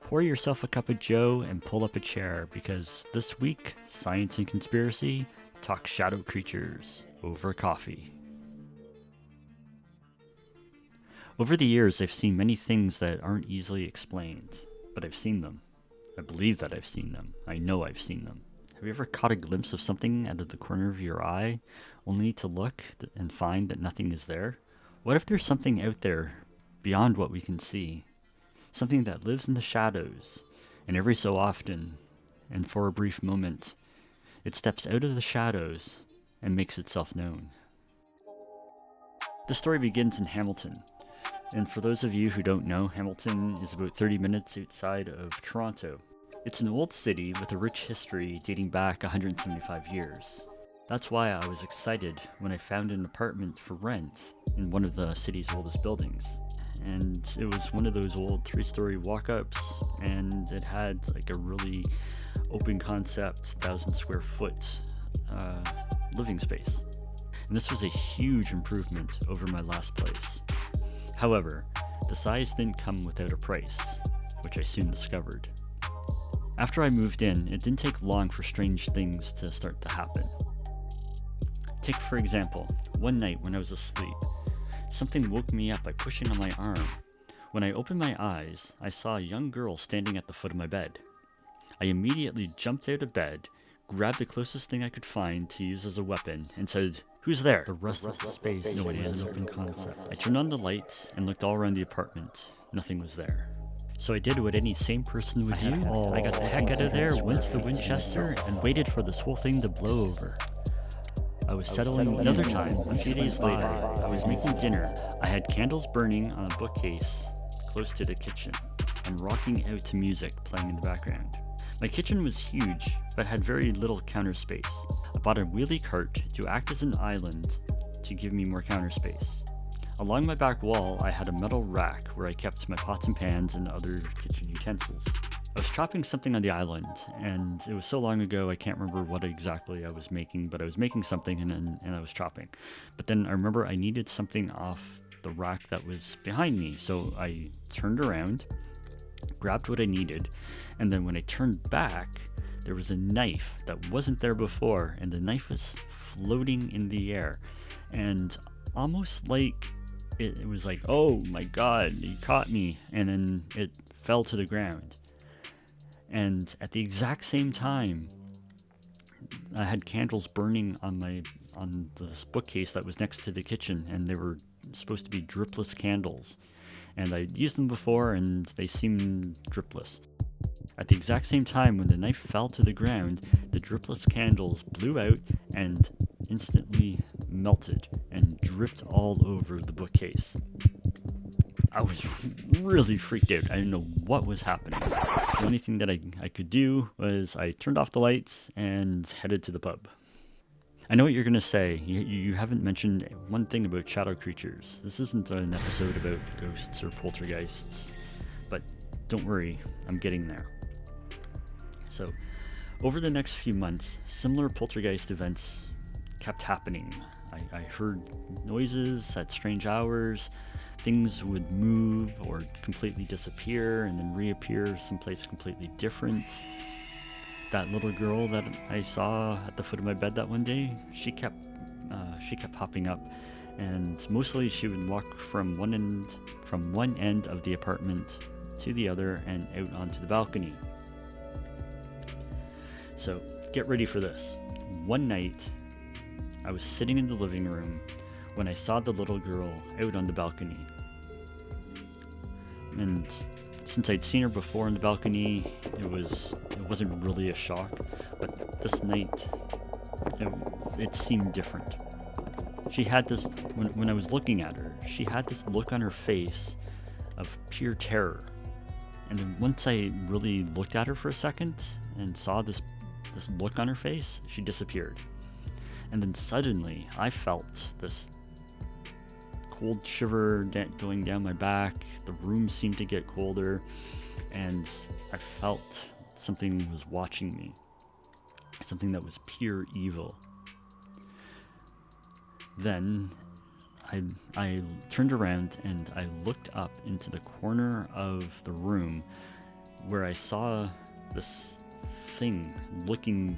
Pour yourself a cup of joe and pull up a chair because this week, Science and Conspiracy talk shadow creatures over coffee. Over the years, I've seen many things that aren't easily explained, but I've seen them. I believe that I've seen them. I know I've seen them. Have you ever caught a glimpse of something out of the corner of your eye, only to look and find that nothing is there? What if there's something out there beyond what we can see? Something that lives in the shadows, and every so often, and for a brief moment, it steps out of the shadows and makes itself known. The story begins in Hamilton, and for those of you who don't know, Hamilton is about 30 minutes outside of Toronto. It's an old city with a rich history dating back 175 years. That's why I was excited when I found an apartment for rent in one of the city's oldest buildings. And it was one of those old 3-story walk-ups, and it had like a really open concept 1,000 square foot living space. And this was a huge improvement over my last place. However, the size didn't come without a price, which I soon discovered. After I moved in, it didn't take long for strange things to start to happen. Take for example, one night when I was asleep, something woke me up by pushing on my arm. When I opened my eyes, I saw a young girl standing at the foot of my bed. I immediately jumped out of bed, grabbed the closest thing I could find to use as a weapon, and said, "Who's there?" The rest of the space was an open concept. I turned on the lights and looked all around the apartment. Nothing was there. So I did what any sane person would do. I got the heck out of there, went to the Winchester, and waited for this whole thing to blow over. I was settling another time. A few days later, I was making dinner. I had candles burning on a bookcase close to the kitchen and rocking out to music playing in the background. My kitchen was huge, but had very little counter space. I bought a wheelie cart to act as an island to give me more counter space. Along my back wall, I had a metal rack where I kept my pots and pans and other kitchen utensils. I was chopping something on the island, and it was so long ago I can't remember what exactly I was making, but I was making something and I was chopping. But then I remember I needed something off the rack that was behind me, so I turned around, grabbed what I needed, and then when I turned back, there was a knife that wasn't there before, and the knife was floating in the air, and almost like it was like, "Oh my god, you caught me," and then it fell to the ground. And at the exact same time, I had candles burning on this bookcase that was next to the kitchen, and they were supposed to be dripless candles. And I'd used them before, and they seemed dripless. At the exact same time, when the knife fell to the ground, the dripless candles blew out and instantly melted and dripped all over the bookcase. I was really freaked out. I didn't know what was happening. The only thing that I could do was I turned off the lights and headed to the pub. I know what you're going to say. You haven't mentioned one thing about shadow creatures. This isn't an episode about ghosts or poltergeists. But don't worry, I'm getting there. So, over the next few months, similar poltergeist events kept happening. I heard noises at strange hours. Things would move or completely disappear and then reappear someplace completely different. That little girl that I saw at the foot of my bed that one day, she kept popping up, and mostly she would walk from one end of the apartment to the other and out onto the balcony. So get ready for this. One night, I was sitting in the living room when I saw the little girl out on the balcony. And since I'd seen her before on the balcony, it wasn't really a shock, but this night, it seemed different. She had this, when I was looking at her, she had this look on her face of pure terror. And then once I really looked at her for a second and saw this look on her face, she disappeared. And then suddenly, I felt this cold shiver going down my back. The room seemed to get colder, and I felt something was watching me. Something that was pure evil. Then I turned around and I looked up into the corner of the room where I saw this thing looking,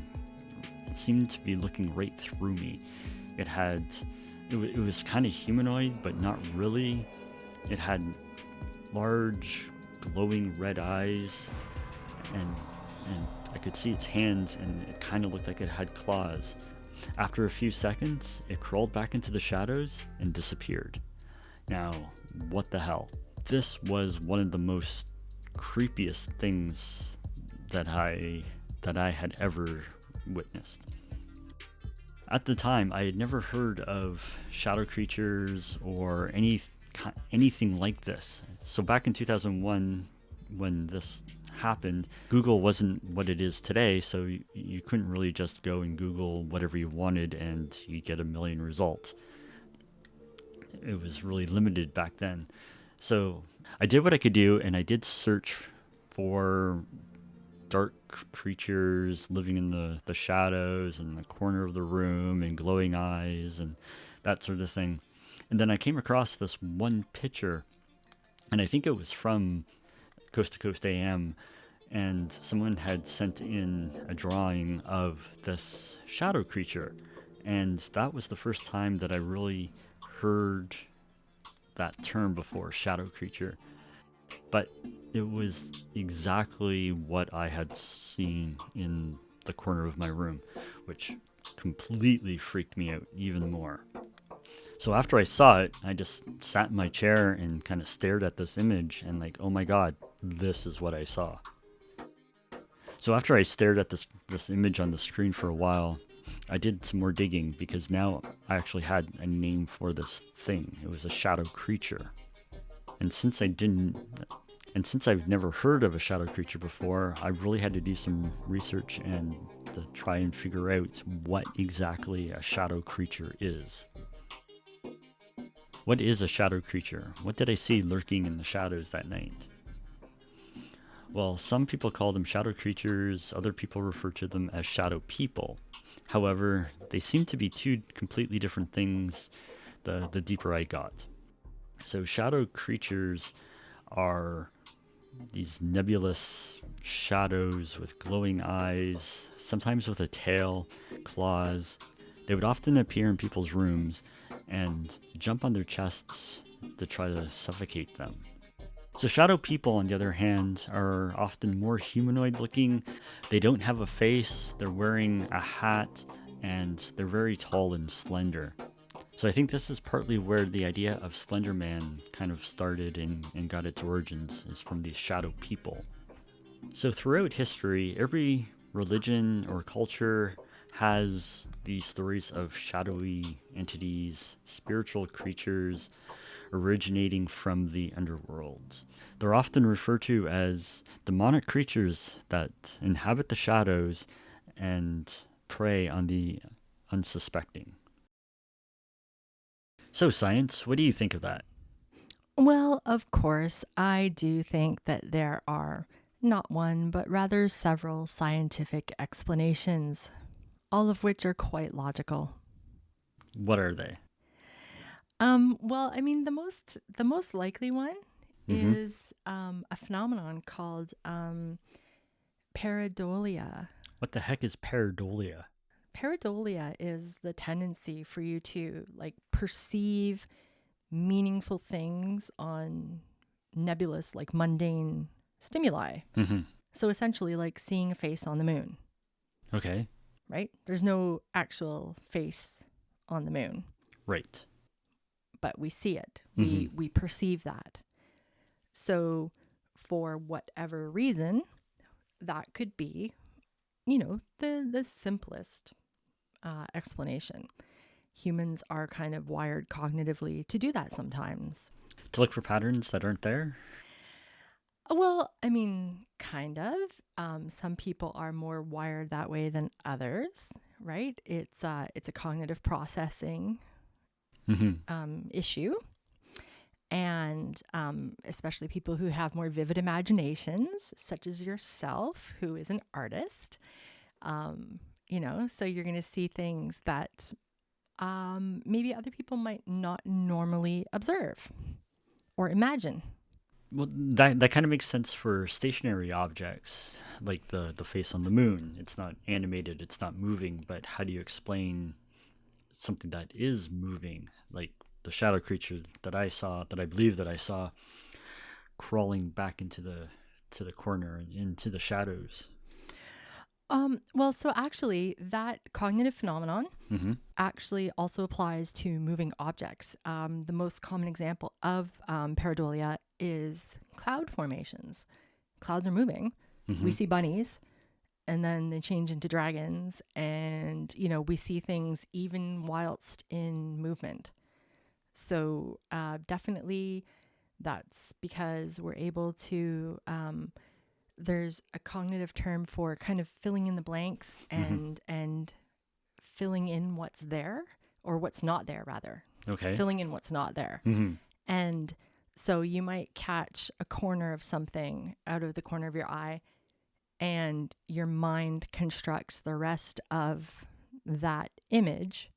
seemed to be looking right through me. It had, it was kind of humanoid, but not really. It had large, glowing red eyes, and I could see its hands, and it kind of looked like it had claws. After a few seconds, it crawled back into the shadows and disappeared. Now, what the hell? This was one of the most creepiest things that I had ever witnessed. At the time, I had never heard of shadow creatures or anything like this. So back in 2001, when this happened, Google wasn't what it is today, so you couldn't really just go and Google whatever you wanted and you get a million results. It was really limited back then. So I did what I could do, and I did search for dark creatures living in the shadows and the corner of the room and glowing eyes and that sort of thing. And then I came across this one picture, and I think it was from Coast to Coast AM, and someone had sent in a drawing of this shadow creature. And that was the first time that I really heard that term before, shadow creature. But it was exactly what I had seen in the corner of my room, which completely freaked me out even more. So after I saw it, I just sat in my chair and kind of stared at this image and like, oh my god, this is what I saw. So after I stared at this image on the screen for a while, I did some more digging because now I actually had a name for this thing. It was a shadow creature. And since I've never heard of a shadow creature before, I really had to do some research and to try and figure out what exactly a shadow creature is. What is a shadow creature? What did I see lurking in the shadows that night? Well, some people call them shadow creatures, other people refer to them as shadow people. However, they seem to be two completely different things the deeper I got. So shadow creatures are these nebulous shadows with glowing eyes, sometimes with a tail, claws. They would often appear in people's rooms and jump on their chests to try to suffocate them. So shadow people, on the other hand, are often more humanoid looking. They don't have a face, they're wearing a hat, and they're very tall and slender. So I think this is partly where the idea of Slender Man kind of started and got its origins, is from these shadow people. So throughout history, every religion or culture has these stories of shadowy entities, spiritual creatures originating from the underworld. They're often referred to as demonic creatures that inhabit the shadows and prey on the unsuspecting. So, science, what do you think of that? Well, of course, I do think that there are not one, but rather several scientific explanations, all of which are quite logical. What are they? Well, I mean, the most likely one Mm-hmm. is a phenomenon called pareidolia. What the heck is pareidolia? Pareidolia is the tendency for you to like perceive meaningful things on nebulous, like mundane stimuli. Mm-hmm. So essentially, like seeing a face on the moon, Okay. right? There's no actual face on the moon, Right. but we see it. Mm-hmm. We perceive that. So, for whatever reason, that could be, the simplest explanation. Humans are kind of wired cognitively to do that sometimes. To look for patterns that aren't there? Well, I mean, kind of. Some people are more wired that way than others, right? It's a cognitive processing Mm-hmm. issue, and especially people who have more vivid imaginations, such as yourself, who is an artist. So you're going to see things that maybe other people might not normally observe or imagine. Well, that kind of makes sense for stationary objects, like the face on the moon. It's not animated, it's not moving, but how do you explain something that is moving, like the shadow creature that I saw, that I believe that I saw, crawling back into the corner and into the shadows? Well, so actually, that cognitive phenomenon Mm-hmm. actually also applies to moving objects. The most common example of pareidolia is cloud formations. Clouds are moving. We Mm-hmm. see bunnies, and then they change into dragons, and we see things even whilst in movement. So definitely, that's because we're able to. There's a cognitive term for kind of filling in the blanks Mm-hmm. and filling in what's there, or what's not there rather. Okay. Filling in what's not there. Mm-hmm. And so you might catch a corner of something out of the corner of your eye, and your mind constructs the rest of that image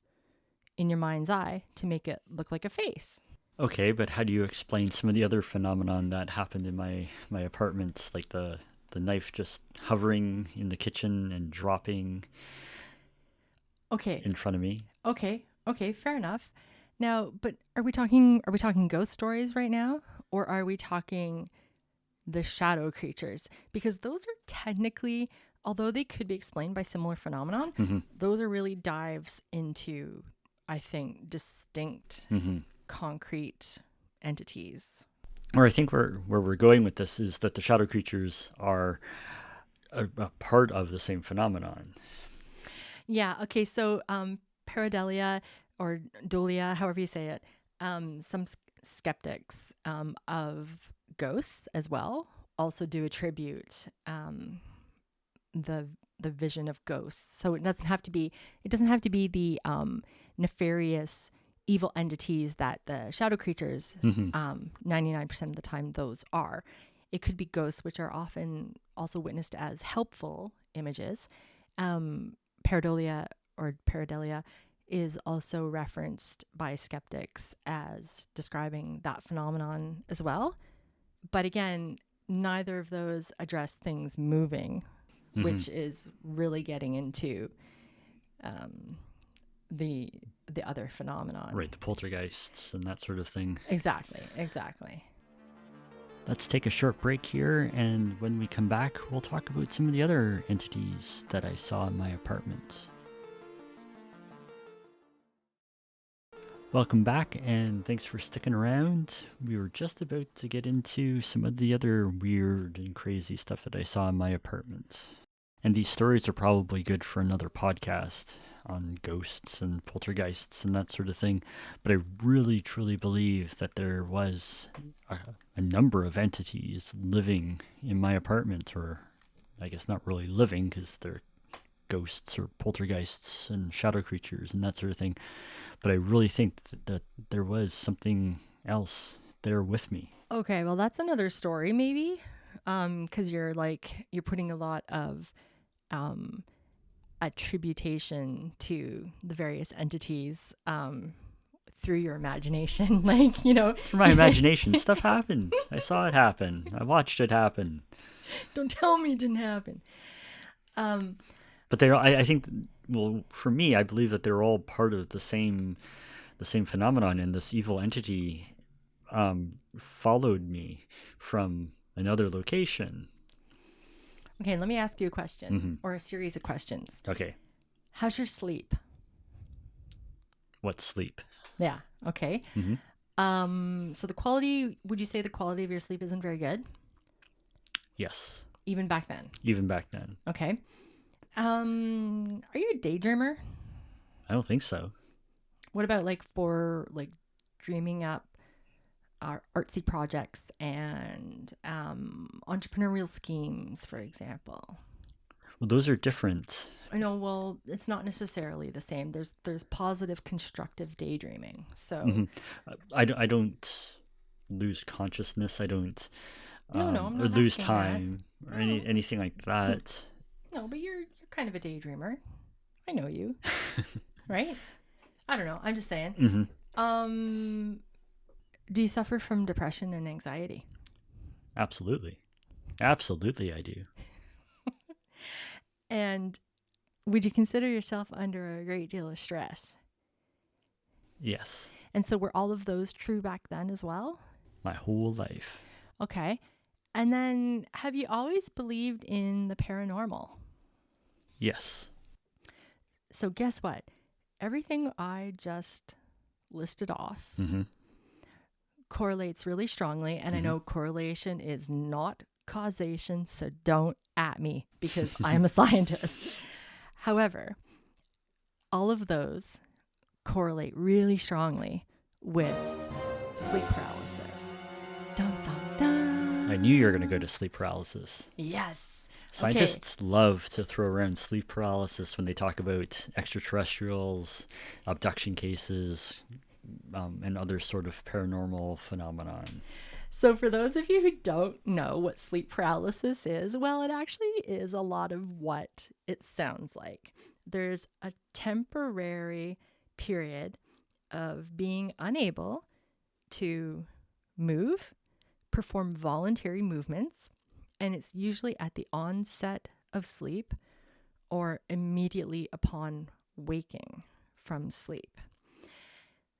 in your mind's eye to make it look like a face. Okay, but how do you explain some of the other phenomenon that happened in my apartment, like the knife just hovering in the kitchen and dropping Okay. in front of me? Okay, fair enough. Now, but are we talking ghost stories right now, or are we talking the shadow creatures? Because those are technically, although they could be explained by similar phenomenon, Mm-hmm. those are really dives into, I think, distinct Mm-hmm. concrete entities. Or I think where we're going with this is that the shadow creatures are a part of the same phenomenon. Yeah, okay, so pareidolia or dolia, however you say it, some skeptics of ghosts as well also do attribute the vision of ghosts. So it doesn't have to be the nefarious evil entities that the shadow creatures, Mm-hmm. 99% of the time those are. It could be ghosts, which are often also witnessed as helpful images. Pareidolia or pareidolia is also referenced by skeptics as describing that phenomenon as well. But again, neither of those address things moving, Mm-hmm. which is really getting into um, the the other phenomenon. Right, the poltergeists and that sort of thing. Exactly. Let's take a short break here, and when we come back, we'll talk about some of the other entities that I saw in my apartment. Welcome back, and thanks for sticking around. We were just about to get into some of the other weird and crazy stuff that I saw in my apartment. And these stories are probably good for another podcast on ghosts and poltergeists and that sort of thing. But I really, truly believe that there was a number of entities living in my apartment, or I guess not really living because they're ghosts or poltergeists and shadow creatures and that sort of thing. But I really think that there was something else there with me. Okay, well that's another story maybe, because you're putting a lot of attribution to the various entities through your imagination. Through my imagination, stuff happened. I saw it happen. I watched it happen. Don't tell me it didn't happen. But I think, well, for me, I believe that they're all part of the same phenomenon, and this evil entity followed me from another location. Okay, let me ask you a question, Mm-hmm. or a series of questions. Okay. How's your sleep? What sleep? Yeah, okay. Mm-hmm. So would you say the quality of your sleep isn't very good? Yes. Even back then? Even back then. Okay. Are you a daydreamer? I don't think so. What about for dreaming up artsy projects and entrepreneurial schemes, for example? Well, those are different. I know. Well, it's not necessarily the same. There's positive, constructive daydreaming. So Mm-hmm. I don't lose consciousness. I don't no, I'm or not lose asking time or No. anything like that. No, but you're kind of a daydreamer. I know you, right? I don't know. I'm just saying. Mm-hmm. Do you suffer from depression and anxiety? Absolutely. Absolutely, I do. And would you consider yourself under a great deal of stress? Yes. And so were all of those true back then as well? My whole life. Okay. And then have you always believed in the paranormal? Yes. So guess what? Everything I just listed off Mm-hmm. correlates really strongly. And I Mm-hmm. know correlation is not causation, so don't at me because I'm a scientist. However, all of those correlate really strongly with sleep paralysis. Dun, dun, dun. I knew you were going to go to sleep paralysis. Yes. Scientists love to throw around sleep paralysis when they talk about extraterrestrials, abduction cases, and other sort of paranormal phenomenon. So, for those of you who don't know what sleep paralysis is, well, it actually is a lot of what it sounds like. There's a temporary period of being unable to move, perform voluntary movements, and it's usually at the onset of sleep or immediately upon waking from sleep.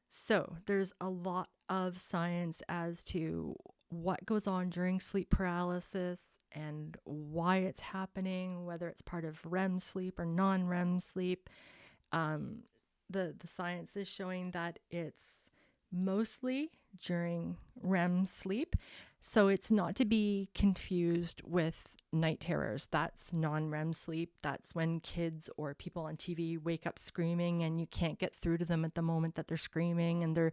So, there's a lot of science as to what goes on during sleep paralysis and why it's happening, whether it's part of REM sleep or non-REM sleep. The science is showing that it's mostly during REM sleep. So it's not to be confused with night terrors. That's non-REM sleep. That's when kids or people on TV wake up screaming and you can't get through to them at the moment that they're screaming and they're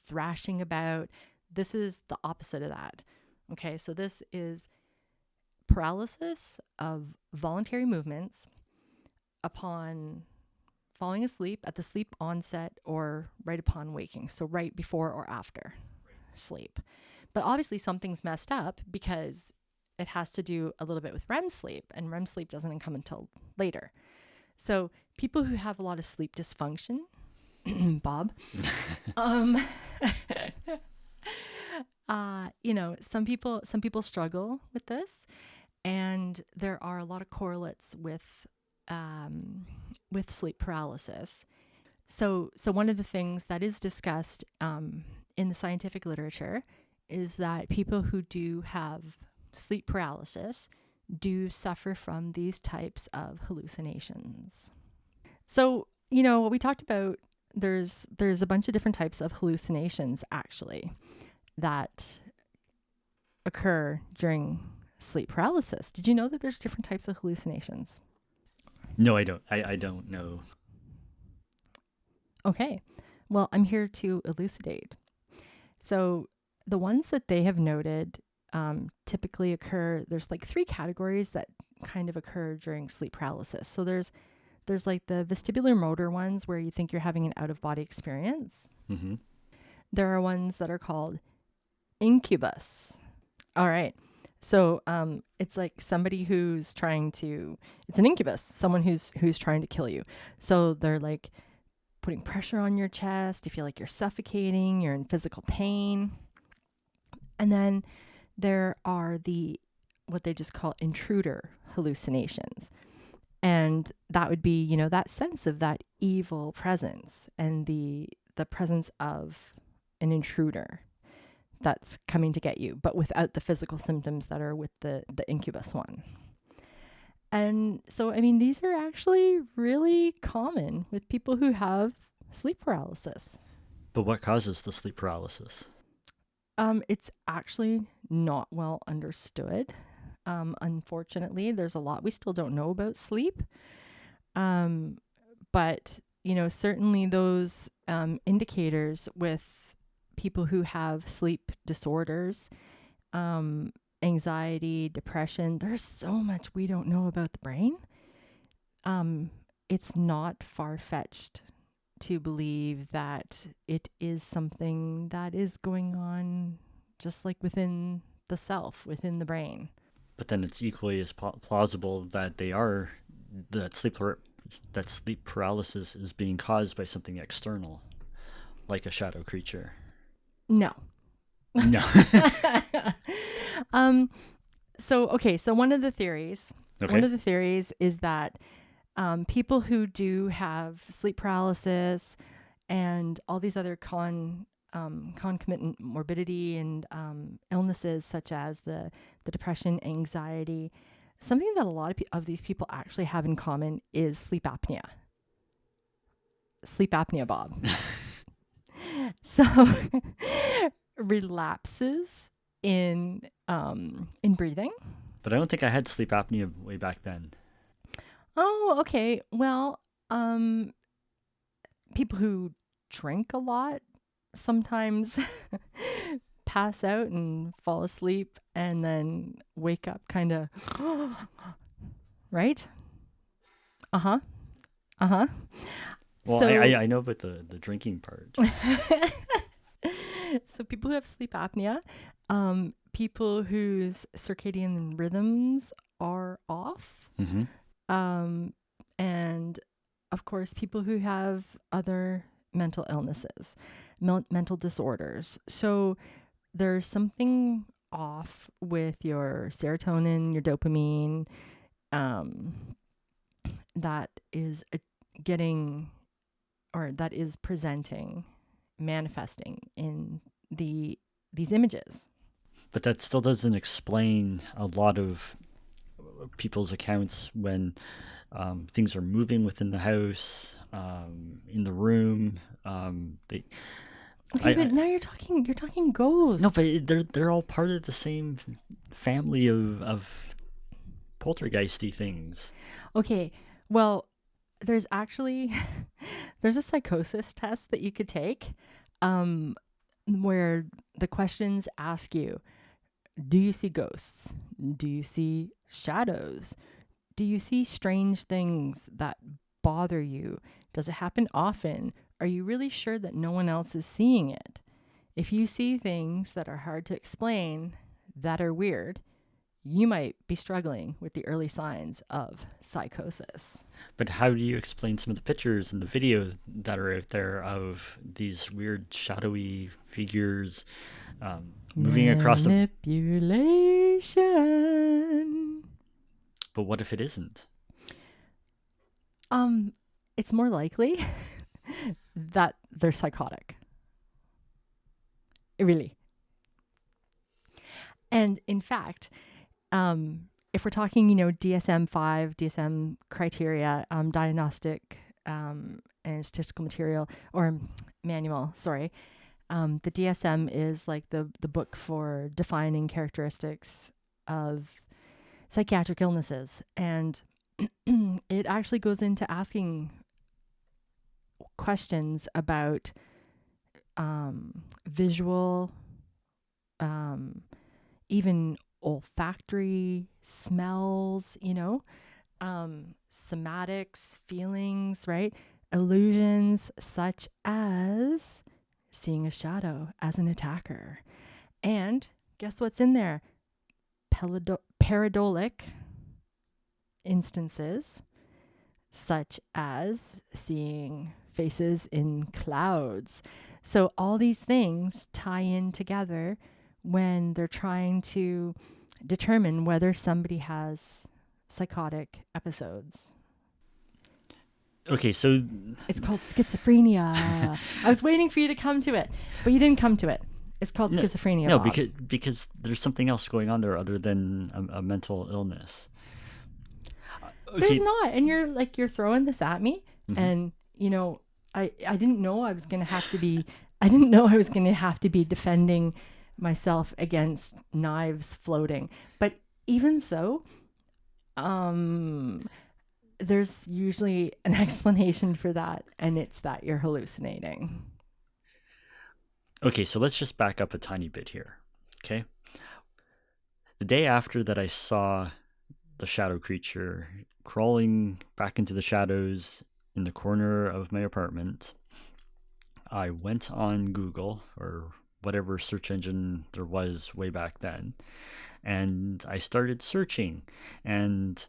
thrashing about. This is the opposite of that. Okay, so this is paralysis of voluntary movements upon falling asleep at the sleep onset or right upon waking. So right before or after sleep. But obviously something's messed up because it has to do a little bit with REM sleep, and REM sleep doesn't come until later. So people who have a lot of sleep dysfunction, Bob, some people struggle with this, and there are a lot of correlates with sleep paralysis. So one of the things that is discussed in the scientific literature is that people who do have sleep paralysis do suffer from these types of hallucinations. So, what we talked about, there's a bunch of different types of hallucinations actually that occur during sleep paralysis. Did you know that there's different types of hallucinations? No, I don't. I don't know. Okay. Well, I'm here to elucidate. So the ones that they have noted typically occur, there's like three categories that kind of occur during sleep paralysis. So there's like the vestibular motor ones where you think you're having an out-of-body experience. Mm-hmm. There are ones that are called incubus. All right. So it's like somebody who's it's an incubus, someone who's trying to kill you. So they're like putting pressure on your chest. You feel like you're suffocating, you're in physical pain. And then there are what they just call intruder hallucinations. And that would be, that sense of that evil presence and the presence of an intruder that's coming to get you, but without the physical symptoms that are with the incubus one. And so, these are actually really common with people who have sleep paralysis. But what causes the sleep paralysis? It's actually not well understood. Unfortunately, there's a lot we still don't know about sleep. But, certainly those indicators with people who have sleep disorders, anxiety, depression, there's so much we don't know about the brain. It's not far-fetched to believe that it is something that is going on just like within the self, within the brain. But then it's equally as plausible that that sleep paralysis is being caused by something external, like a shadow creature. No. No. So one of the theories, Okay. is that people who do have sleep paralysis and all these other concomitant morbidity and illnesses such as the depression, anxiety, something that a lot of these people actually have in common is sleep apnea. Sleep apnea, Bob. So relapses in breathing. But I don't think I had sleep apnea way back then. Oh, okay. Well, people who drink a lot sometimes pass out and fall asleep and then wake up kind of right? Uh-huh. Uh-huh. Well, So I know about the drinking part. so people who have sleep apnea, people whose circadian rhythms are off, Hmm. um, and of course, people who have other mental illnesses, mental disorders. So there's something off with your serotonin, your dopamine, um, that is getting or that is presenting, manifesting in these images. But that still doesn't explain a lot of people's accounts when things are moving within the house, in the room. They, Okay, I but now you're talking ghosts. no, but they're all part of the same family of poltergeisty things. Okay, well, there's actually there's a psychosis test that you could take, um, where the questions ask you, do you see ghosts? Do you see shadows? Do you see strange things that bother you? Does it happen often? Are you really sure that no one else is seeing it? If you see things that are hard to explain, that are weird, you might be struggling with the early signs of psychosis. But how do you explain some of the pictures and the video that are out there of these weird shadowy figures moving across the? Manipulation. But what if it isn't? Um, it's more likely that they're psychotic. Really. And in fact, if we're talking, DSM-5, DSM criteria, diagnostic and statistical material or manual, sorry, the DSM is like the book for defining characteristics of psychiatric illnesses. And it actually goes into asking questions about visual, even olfactory smells, somatics, feelings, right? Illusions such as seeing a shadow as an attacker. And guess what's in there? Pareidotic instances such as seeing faces in clouds. So all these things tie in together when they're trying to determine whether somebody has psychotic episodes. Okay, so It's called schizophrenia. I was waiting for you to come to it, but you didn't come to it. It's called schizophrenia. no, Bob. because there's something else going on there other than a mental illness. Okay. There's not, and you're throwing this at me, and I didn't know I was gonna have to be. I didn't know I was gonna have to be defending myself against knives floating. But even so, there's usually an explanation for that, and it's that you're hallucinating. Okay, so let's just back up a tiny bit here. Okay. The day after that I saw the shadow creature crawling back into the shadows in the corner of my apartment, I went on Google or whatever search engine there was way back then, and I started searching. And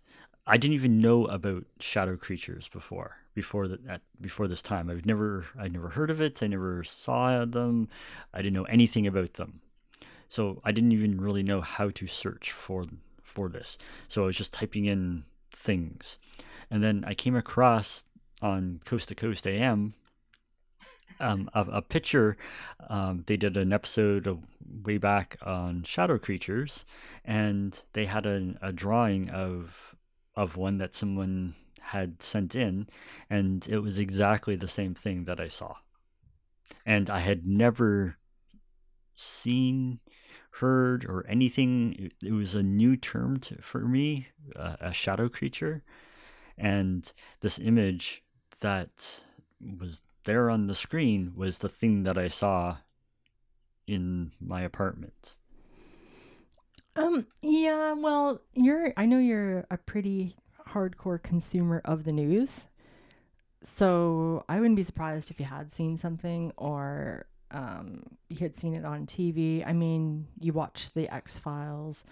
I didn't even know about shadow creatures before this time. I'd never heard of it. I never saw them. I didn't know anything about them. So I didn't even really know how to search for this. So I was just typing in things. And then I came across on Coast to Coast AM a picture. They did an episode of way back on shadow creatures, and they had a drawing of one that someone had sent in, and it was exactly the same thing that I saw. And I had never seen, heard, or anything. It was a new term for me, a shadow creature. And this image that was there on the screen was the thing that I saw in my apartment. Yeah, well, I know you're a pretty hardcore consumer of the news. So I wouldn't be surprised if you had seen something or you had seen it on TV. I mean, you watched the X-Files.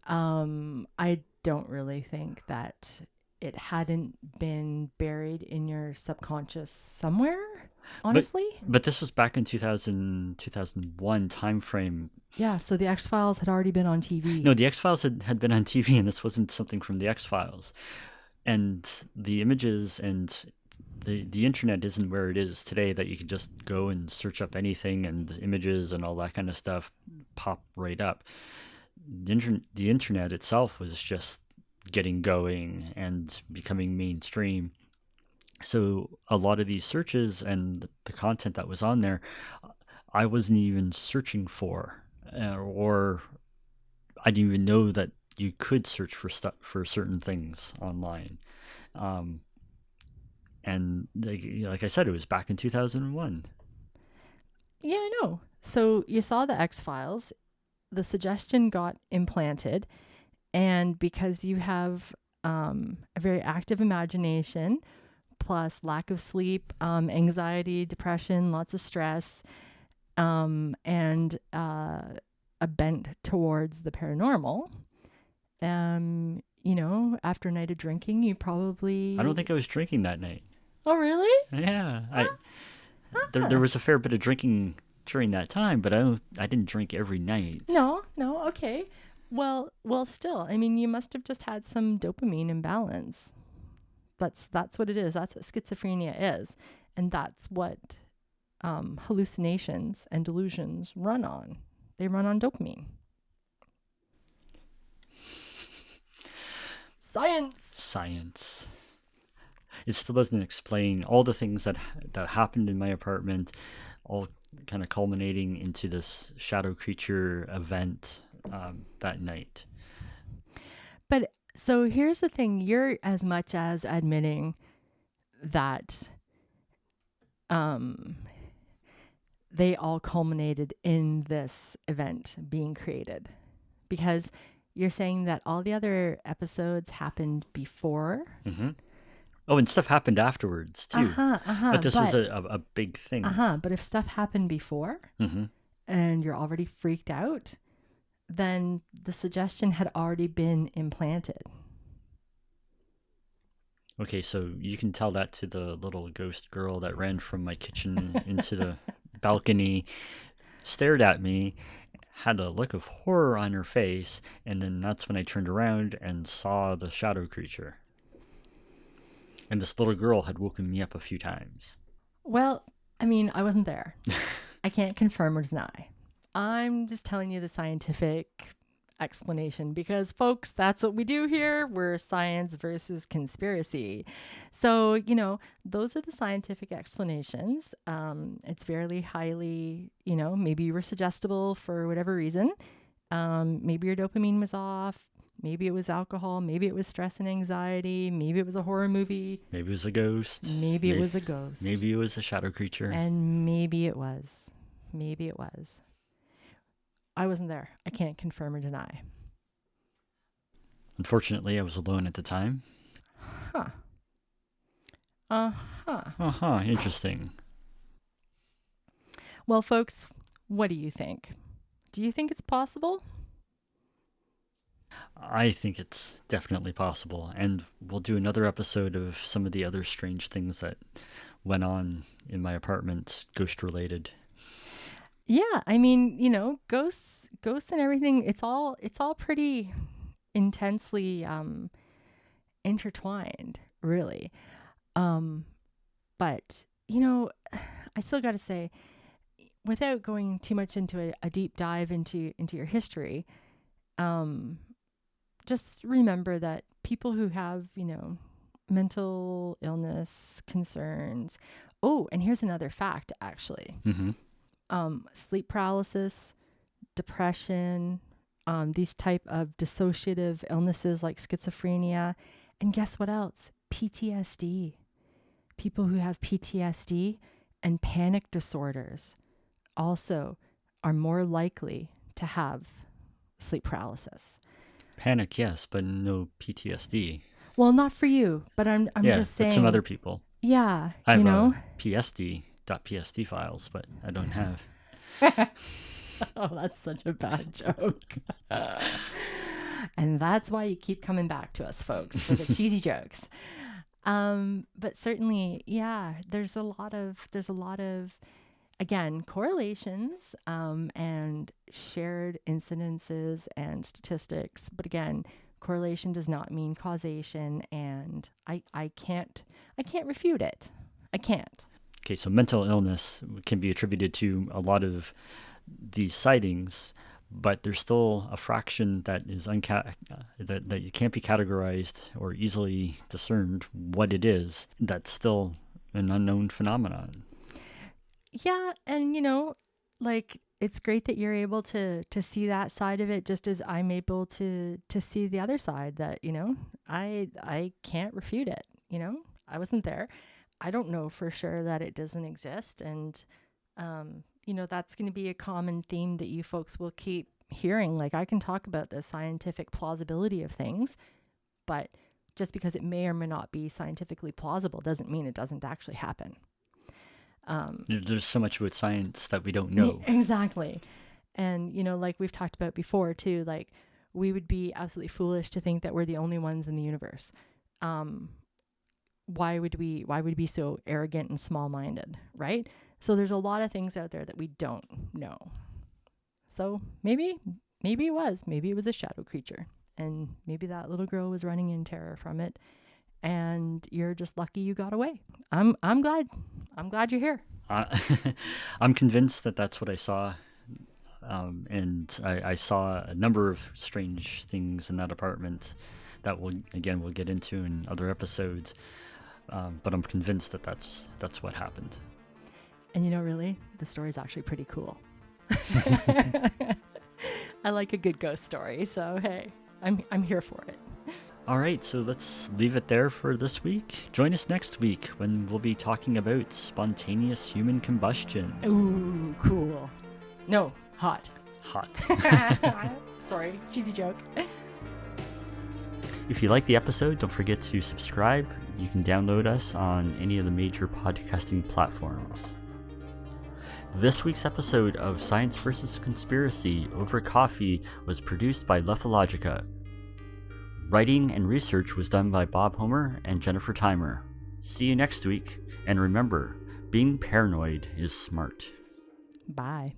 I don't really think that it hadn't been buried in your subconscious somewhere, honestly. But this was back in 2001 time frame. Yeah, so the X-Files had already been on TV. No, the X-Files had been on TV, and this wasn't something from the X-Files. And the images and the internet isn't where it is today, that you can just go and search up anything and images and all that kind of stuff pop right up. The internet itself was just getting going and becoming mainstream. So a lot of these searches and the content that was on there, I wasn't even searching for, or I didn't even know that you could search for stuff for certain things online. And like I said, it was back in 2001. Yeah, I know. So you saw the X-Files, the suggestion got implanted, and because you have a very active imagination, plus lack of sleep, anxiety, depression, lots of stress, and a bent towards the paranormal, after a night of drinking, you probably... I don't think I was drinking that night. Oh, really? Yeah, there was a fair bit of drinking during that time, but I didn't drink every night. No, okay. Well, still, I mean, you must have just had some dopamine imbalance. That's what it is. That's what schizophrenia is, and that's what hallucinations and delusions run on. They run on dopamine. Science. It still doesn't explain all the things that happened in my apartment, all kind of culminating into this shadow creature event that night. But so here's the thing: you're as much as admitting that they all culminated in this event being created, because you're saying that all the other episodes happened before. Mm-hmm. Oh, and stuff happened afterwards too. But this was a big thing. But if stuff happened before, mm-hmm. and you're already freaked out, then the suggestion had already been implanted. Okay, so you can tell that to the little ghost girl that ran from my kitchen into the balcony, stared at me, had a look of horror on her face, and then that's when I turned around and saw the shadow creature. And this little girl had woken me up a few times. Well, I mean, I wasn't there. I can't confirm or deny. I'm just telling you the scientific explanation because, folks, that's what we do here. We're science versus conspiracy. So, those are the scientific explanations. It's very highly, maybe you were suggestible for whatever reason. Maybe your dopamine was off. Maybe it was alcohol. Maybe it was stress and anxiety. Maybe it was a horror movie. Maybe it was a ghost. Maybe it was a ghost. Maybe it was a shadow creature. And maybe it was. I wasn't there. I can't confirm or deny. Unfortunately, I was alone at the time. Interesting. Well, folks, what do you think? Do you think it's possible? I think it's definitely possible, and we'll do another episode of some of the other strange things that went on in my apartment, ghost related. Yeah, I mean, ghosts ghosts and everything, it's all pretty intensely intertwined, really. But I still got to say, without going too much into a deep dive into your history, just remember that people who have, mental illness concerns. Oh, and here's another fact, actually. Sleep paralysis, depression, these type of dissociative illnesses like schizophrenia, and guess what else? PTSD. People who have PTSD and panic disorders also are more likely to have sleep paralysis. Panic, yes, but no PTSD. Well, not for you, but I'm just saying. But some other people. Yeah, I have PSD.psd files, but I don't have. Oh, that's such a bad joke. And that's why you keep coming back to us, folks, for the cheesy jokes. But certainly, yeah, there's a lot of, again, correlations and shared incidences and statistics. But again, correlation does not mean causation, and I can't refute it. I can't. Okay, so mental illness can be attributed to a lot of these sightings, but there's still a fraction that is that you can't be categorized or easily discerned what it is. That's still an unknown phenomenon. Yeah, and it's great that you're able to see that side of it, just as I'm able to see the other side. That I can't refute it. I wasn't there. I don't know for sure that it doesn't exist, and that's going to be a common theme that you folks will keep hearing. Like, I can talk about the scientific plausibility of things, but just because it may or may not be scientifically plausible doesn't mean it doesn't actually happen. There's so much about science that we don't know. Exactly. And, like we've talked about before too, like, we would be absolutely foolish to think that we're the only ones in the universe. Why would we be so arrogant and small-minded, right? So there's a lot of things out there that we don't know. So maybe it was a shadow creature, and maybe that little girl was running in terror from it, and you're just lucky you got away. I'm glad you're here. I'm convinced that that's what I saw, and I saw a number of strange things in that apartment that we'll get into in other episodes. But I'm convinced that that's what happened. And really, the story's actually pretty cool. I like a good ghost story, so hey, I'm here for it. All right, so let's leave it there for this week. Join us next week when we'll be talking about spontaneous human combustion. Ooh, cool. No, hot. Sorry, cheesy joke. If you like the episode, don't forget to subscribe. You can download us on any of the major podcasting platforms. This week's episode of Science vs. Conspiracy Over Coffee was produced by Lethologica. Writing and research was done by Bob Homer and Jennifer Timer. See you next week, and remember, being paranoid is smart. Bye.